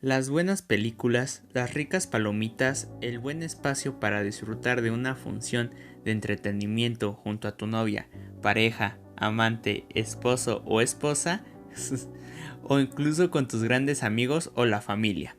Las buenas películas, las ricas palomitas, el buen espacio para disfrutar de una función de entretenimiento junto a tu novia, pareja, amante, esposo o esposa, o incluso con tus grandes amigos o la familia.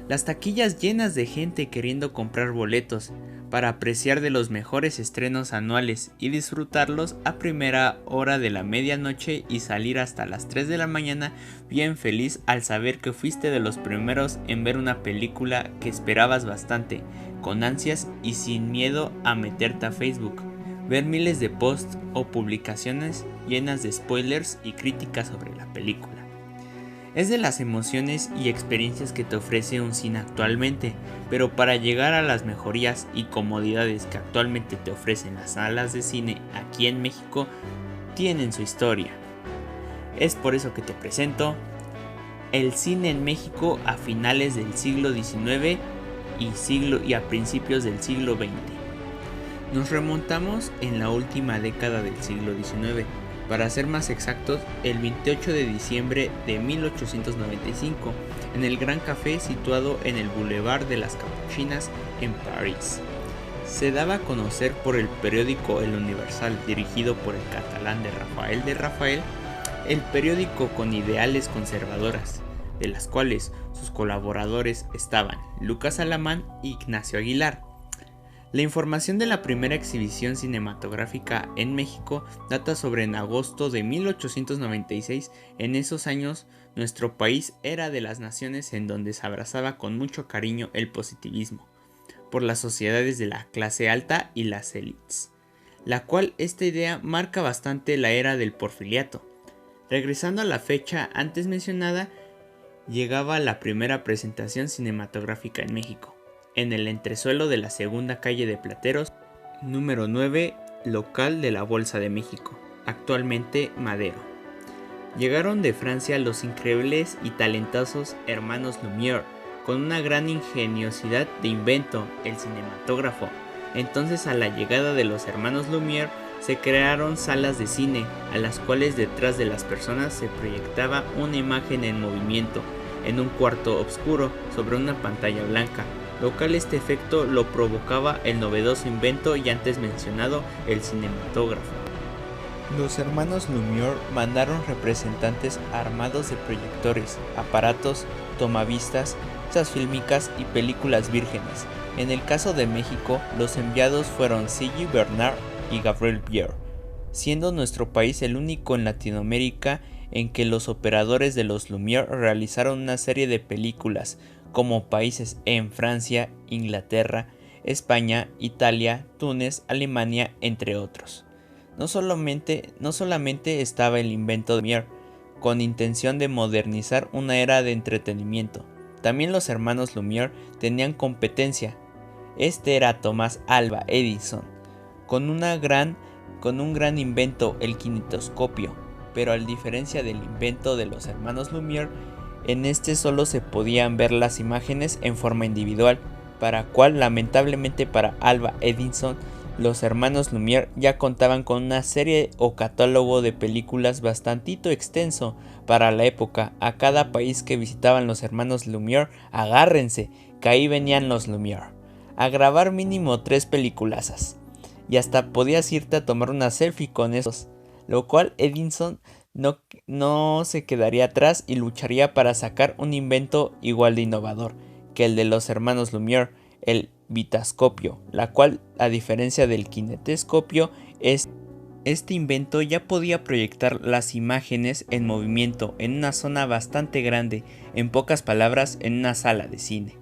Las taquillas llenas de gente queriendo comprar boletos para apreciar de los mejores estrenos anuales y disfrutarlos a primera hora de la medianoche y salir hasta las 3 de la mañana bien feliz al saber que fuiste de los primeros en ver una película que esperabas bastante, con ansias y sin miedo a meterte a Facebook, ver miles de posts o publicaciones llenas de spoilers y críticas sobre la película. Es de las emociones y experiencias que te ofrece un cine actualmente, pero para llegar a las mejorías y comodidades que actualmente te ofrecen las salas de cine aquí en México, tienen su historia. Es por eso que te presento el cine en México a finales del siglo XIX y a principios del siglo XX. Nos remontamos en la última década del siglo XIX, para ser más exactos, el 28 de diciembre de 1895, en el Gran Café situado en el Boulevard de las Capuchinas en París. Se daba a conocer por el periódico El Universal, dirigido por el catalán de Rafael, el periódico con ideales conservadoras, de las cuales sus colaboradores estaban Lucas Alamán y Ignacio Aguilar. La información de la primera exhibición cinematográfica en México data sobre en agosto de 1896. En esos años, nuestro país era de las naciones en donde se abrazaba con mucho cariño el positivismo, por las sociedades de la clase alta y las élites, la cual esta idea marca bastante la era del porfiriato. Regresando a la fecha antes mencionada, llegaba la primera presentación cinematográfica en México, en el entresuelo de la segunda calle de Plateros, número 9, local de la Bolsa de México, actualmente Madero. Llegaron de Francia los increíbles y talentosos hermanos Lumière, con una gran ingeniosidad de invento, el cinematógrafo. Entonces, a la llegada de los hermanos Lumière, se crearon salas de cine, a las cuales detrás de las personas se proyectaba una imagen en movimiento, en un cuarto oscuro, sobre una pantalla blanca, lo cual este efecto lo provocaba el novedoso invento y antes mencionado, el cinematógrafo. Los hermanos Lumière mandaron representantes armados de proyectores, aparatos, tomavistas, cintas fílmicas y películas vírgenes. En el caso de México, los enviados fueron C.G. Bernard y Gabriel Bier, siendo nuestro país el único en Latinoamérica en que los operadores de los Lumière realizaron una serie de películas, como países en Francia, Inglaterra, España, Italia, Túnez, Alemania, entre otros. No solamente estaba el invento de Lumière, con intención de modernizar una era de entretenimiento. También los hermanos Lumière tenían competencia. Este era Thomas Alva Edison, con un gran invento, el kinetoscopio, pero a diferencia del invento de los hermanos Lumière, en este solo se podían ver las imágenes en forma individual, para cual lamentablemente para Alva Edison, los hermanos Lumière ya contaban con una serie o catálogo de películas bastantito extenso para la época. A cada país que visitaban los hermanos Lumière, agárrense, que ahí venían los Lumière, a grabar mínimo 3 peliculazas, y hasta podías irte a tomar una selfie con esos, lo cual Edison no se quedaría atrás y lucharía para sacar un invento igual de innovador que el de los hermanos Lumière, el vitascopio, la cual, a diferencia del kinetoscopio, este invento ya podía proyectar las imágenes en movimiento en una zona bastante grande, en pocas palabras, en una sala de cine.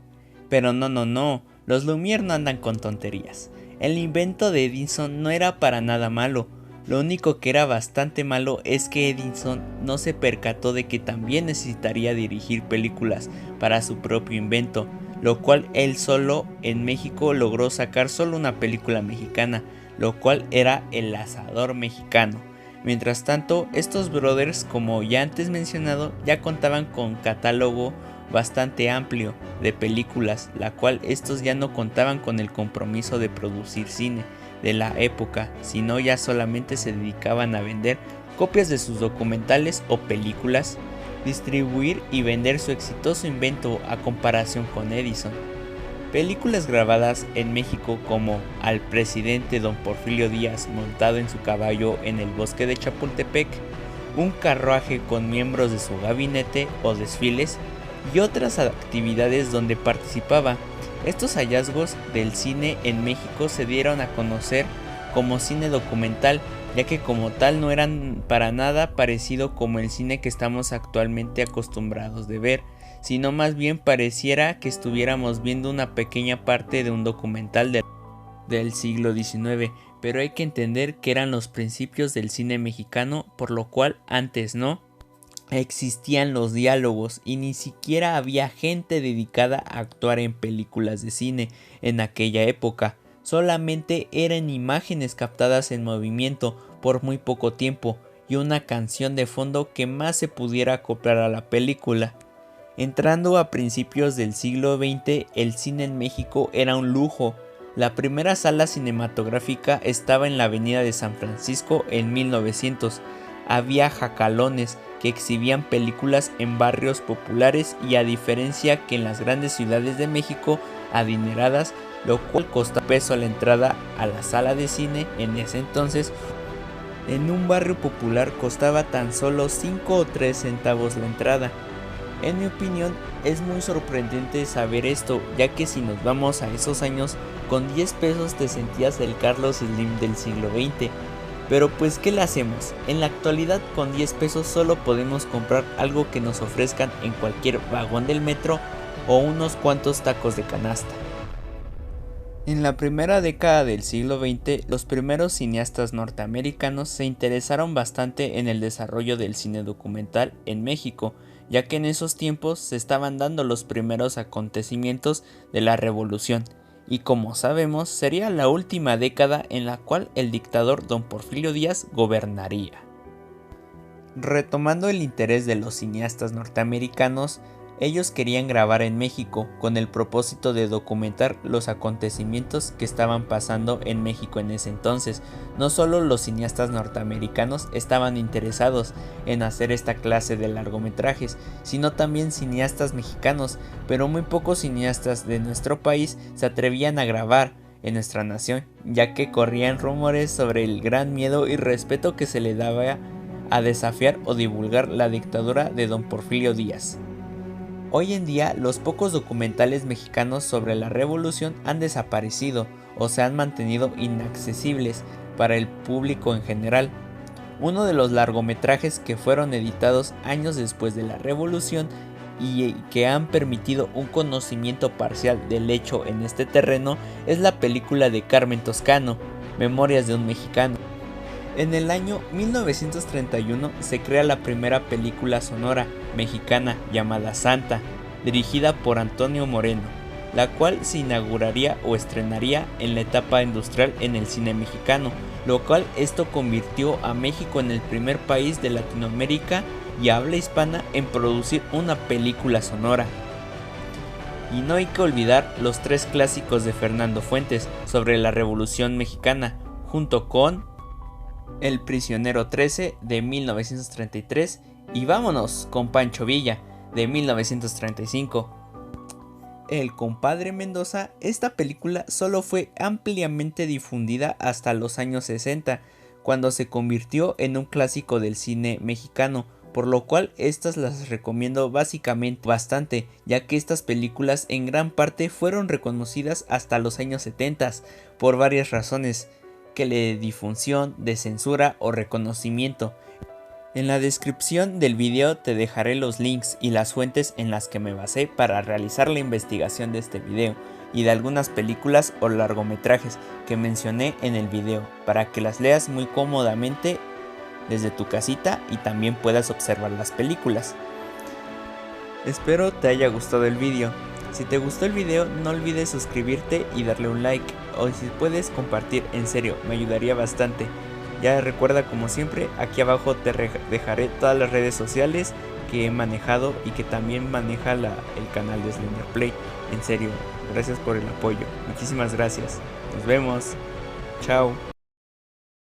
Pero no, los Lumière no andan con tonterías. El invento de Edison no era para nada malo. Lo único que era bastante malo es que Edison no se percató de que también necesitaría dirigir películas para su propio invento, lo cual él solo en México logró sacar solo una película mexicana, lo cual era El Asador Mexicano. Mientras tanto, estos brothers, como ya antes mencionado, ya contaban con catálogo bastante amplio de películas, la cual estos ya no contaban con el compromiso de producir cine de la época, sino ya solamente se dedicaban a vender copias de sus documentales o películas distribuir y vender su exitoso invento a comparación con Edison. Películas grabadas en México como Al presidente don Porfirio Díaz montado en su caballo en el bosque de Chapultepec, un carruaje con miembros de su gabinete o desfiles y otras actividades donde participaba. Estos hallazgos del cine en México se dieron a conocer como cine documental, ya que como tal no eran para nada parecido como el cine que estamos actualmente acostumbrados de ver, sino más bien pareciera que estuviéramos viendo una pequeña parte de un documental del siglo XIX, pero hay que entender que eran los principios del cine mexicano, por lo cual antes no existían los diálogos y ni siquiera había gente dedicada a actuar en películas de cine en aquella época. Solamente eran imágenes captadas en movimiento por muy poco tiempo y una canción de fondo que más se pudiera acoplar a la película. Entrando a principios del siglo XX, el cine en México era un lujo. La primera sala cinematográfica estaba en la avenida de San Francisco en 1900. Había jacalones que exhibían películas en barrios populares y a diferencia que en las grandes ciudades de México adineradas, lo cual costaba peso a la entrada a la sala de cine en ese entonces, en un barrio popular costaba tan solo 5 o 3 centavos la entrada. En mi opinión es muy sorprendente saber esto, ya que si nos vamos a esos años, con 10 pesos te sentías el Carlos Slim del siglo XX. Pero pues ¿qué le hacemos? En la actualidad con 10 pesos solo podemos comprar algo que nos ofrezcan en cualquier vagón del metro o unos cuantos tacos de canasta. En la primera década del siglo XX, los primeros cineastas norteamericanos se interesaron bastante en el desarrollo del cine documental en México, ya que en esos tiempos se estaban dando los primeros acontecimientos de la revolución, y como sabemos sería la última década en la cual el dictador don Porfirio Díaz gobernaría. Retomando el interés de los cineastas norteamericanos, ellos querían grabar en México con el propósito de documentar los acontecimientos que estaban pasando en México en ese entonces. No solo los cineastas norteamericanos estaban interesados en hacer esta clase de largometrajes, sino también cineastas mexicanos, pero muy pocos cineastas de nuestro país se atrevían a grabar en nuestra nación, ya que corrían rumores sobre el gran miedo y respeto que se le daba a desafiar o divulgar la dictadura de don Porfirio Díaz. Hoy en día los pocos documentales mexicanos sobre la revolución han desaparecido o se han mantenido inaccesibles para el público en general. Uno de los largometrajes que fueron editados años después de la revolución y que han permitido un conocimiento parcial del hecho en este terreno es la película de Carmen Toscano, Memorias de un mexicano. En el año 1931 se crea la primera película sonora mexicana llamada Santa, dirigida por Antonio Moreno, la cual se inauguraría o estrenaría en la etapa industrial en el cine mexicano, lo cual esto convirtió a México en el primer país de Latinoamérica y habla hispana en producir una película sonora. Y no hay que olvidar los 3 clásicos de Fernando Fuentes sobre la Revolución Mexicana, junto con El prisionero 13 de 1933 y vámonos con Pancho Villa de 1935. El compadre Mendoza, esta película solo fue ampliamente difundida hasta los años 60, cuando se convirtió en un clásico del cine mexicano, por lo cual estas las recomiendo básicamente bastante, ya que estas películas en gran parte fueron reconocidas hasta los años 70 por varias razones, que de difusión, de censura o reconocimiento. En la descripción del video te dejaré los links y las fuentes en las que me basé para realizar la investigación de este video y de algunas películas o largometrajes que mencioné en el video, para que las leas muy cómodamente desde tu casita y también puedas observar las películas. Espero te haya gustado el video. Si te gustó el video no olvides suscribirte y darle un like, o si puedes compartir, en serio, me ayudaría bastante. Ya recuerda, como siempre, aquí abajo te dejaré todas las redes sociales que he manejado y que también maneja el canal de Slender Play. En serio, gracias por el apoyo, muchísimas gracias, nos vemos, chao.